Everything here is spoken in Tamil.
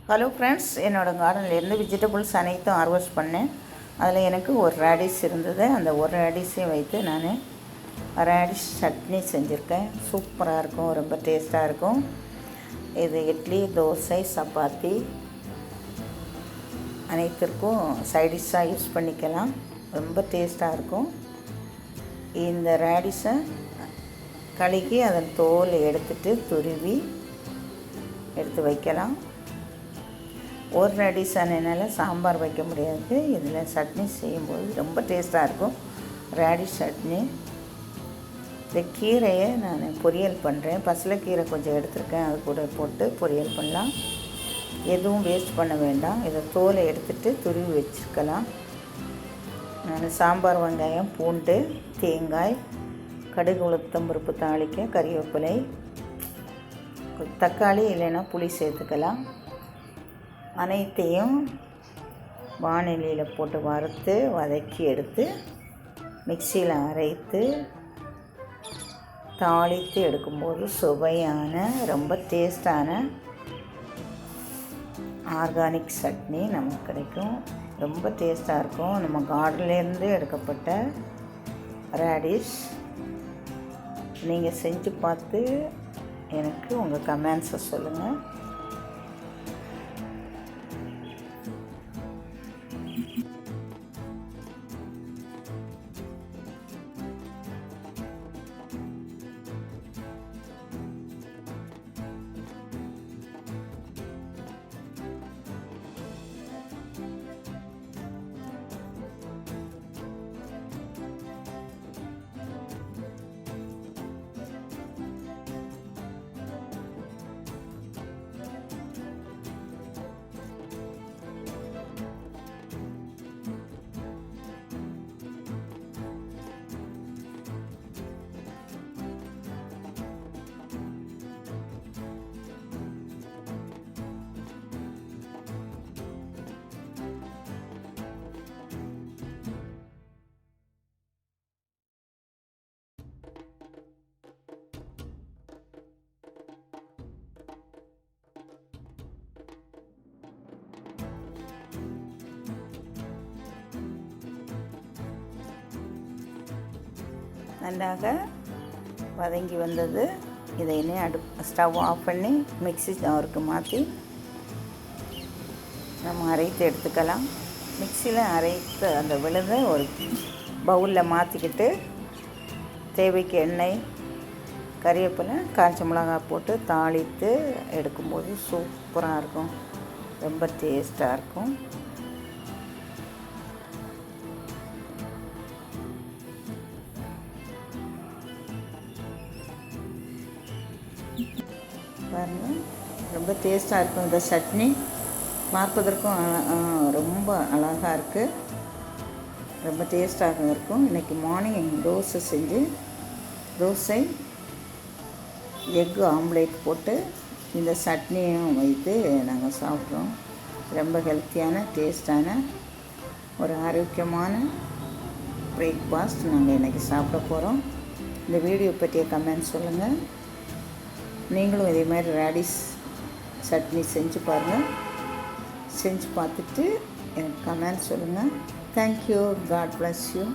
ஹலோ ஃப்ரெண்ட்ஸ், என்னோடய கார்டன்லேருந்து வெஜிடபிள்ஸ் அனைத்தும் ஹார்வெஸ்ட் பண்ணேன். அதில் எனக்கு ஒரு ரேடிஷ் இருந்தது. அந்த ஒரு ரேடிஷையும் வைத்து நான் ரேடிஷ் சட்னி செஞ்சுருக்கேன். சூப்பராக இருக்கும், ரொம்ப டேஸ்ட்டாக இருக்கும். இது இட்லி, தோசை, சப்பாத்தி அனைத்திற்கும் சைடிஷ்ஷாக யூஸ் பண்ணிக்கலாம். ரொம்ப டேஸ்ட்டாக இருக்கும். இந்த ரேடிஷை கழுகி அதன் தோல் எடுத்துட்டு துருவி எடுத்து வைக்கலாம். ஒரு ரேடிஷ் ஆனதுனால சாம்பார் வைக்க முடியாது. இதில் சட்னி செய்யும்போது ரொம்ப டேஸ்ட்டாக இருக்கும். ரேடிஷ் சட்னி. இந்த கீரையை நான் பொரியல் பண்ணுறேன். பசலைக்கீரை கொஞ்சம் எடுத்துருக்கேன், அது கூட போட்டு பொரியல் பண்ணலாம். எதுவும் வேஸ்ட் பண்ண வேண்டாம். இதை தோலை எடுத்துகிட்டு துருவி வச்சுக்கலாம். நான் சாம்பார் வெங்காயம், பூண்டு, தேங்காய், கடுகு, உளுத்தம் பருப்பு தாளிக்க, கறிவேப்பிலை, தக்காளி இல்லைன்னா புளி சேர்த்துக்கலாம். அனைத்தையும் வாணலியில் போட்டு வறுத்து வதக்கி எடுத்து மிக்சியில் அரைத்து தாளித்து எடுக்கும்போது சுவையான ரொம்ப டேஸ்டான ஆர்கானிக் சட்னி நமக்கு கிடைக்கும். ரொம்ப டேஸ்ட்டாக இருக்கும். நம்ம கார்டன்லேருந்து எடுக்கப்பட்ட ரேடிஷ். நீங்கள் செஞ்சு பார்த்து எனக்கு உங்கள் கமெண்ட்ஸை சொல்லுங்கள். நன்றாக வதங்கி வந்தது. இதை ஸ்டவ் ஆஃப் பண்ணி மிக்ஸி ஜாருக்கு மாற்றி நம்ம அரைத்து எடுத்துக்கலாம். மிக்சியில் அரைத்து அந்த விழுதை ஒரு பவுலில் மாற்றிக்கிட்டு தேவைக்கு எண்ணெய், கறிவேப்பிலை, காய்ச்ச மிளகாய் போட்டு தாளித்து எடுக்கும்போது சூப்பராக இருக்கும். ரொம்ப டேஸ்ட்டாக இருக்கும். பாருங்கள், ரொம்ப டேஸ்ட்டாக இருக்கும். இந்த சட்னி பார்ப்பதற்கும் ரொம்ப அழகாக இருக்குது. ரொம்ப டேஸ்ட்டாக இருக்கும். இன்றைக்கி மார்னிங் தோசை செஞ்சு தோசை எக்கு ஆம்லேட் போட்டு இந்த சட்னியும் வைத்து நாங்கள் சாப்பிட்றோம். ரொம்ப ஹெல்த்தியான டேஸ்டான ஒரு ஆரோக்கியமான பிரேக்ஃபாஸ்ட் நாங்கள் இன்றைக்கி சாப்பிட போகிறோம். இந்த வீடியோ பற்றிய கமெண்ட் சொல்லுங்கள். நீங்களும் இதே மாதிரி ரேடிஷ் சட்னி செஞ்சு பாருங்கள். செஞ்சு பார்த்துட்டு எனக்கு கமெண்ட் சொல்லுங்கள். தேங்க்யூ. God bless you.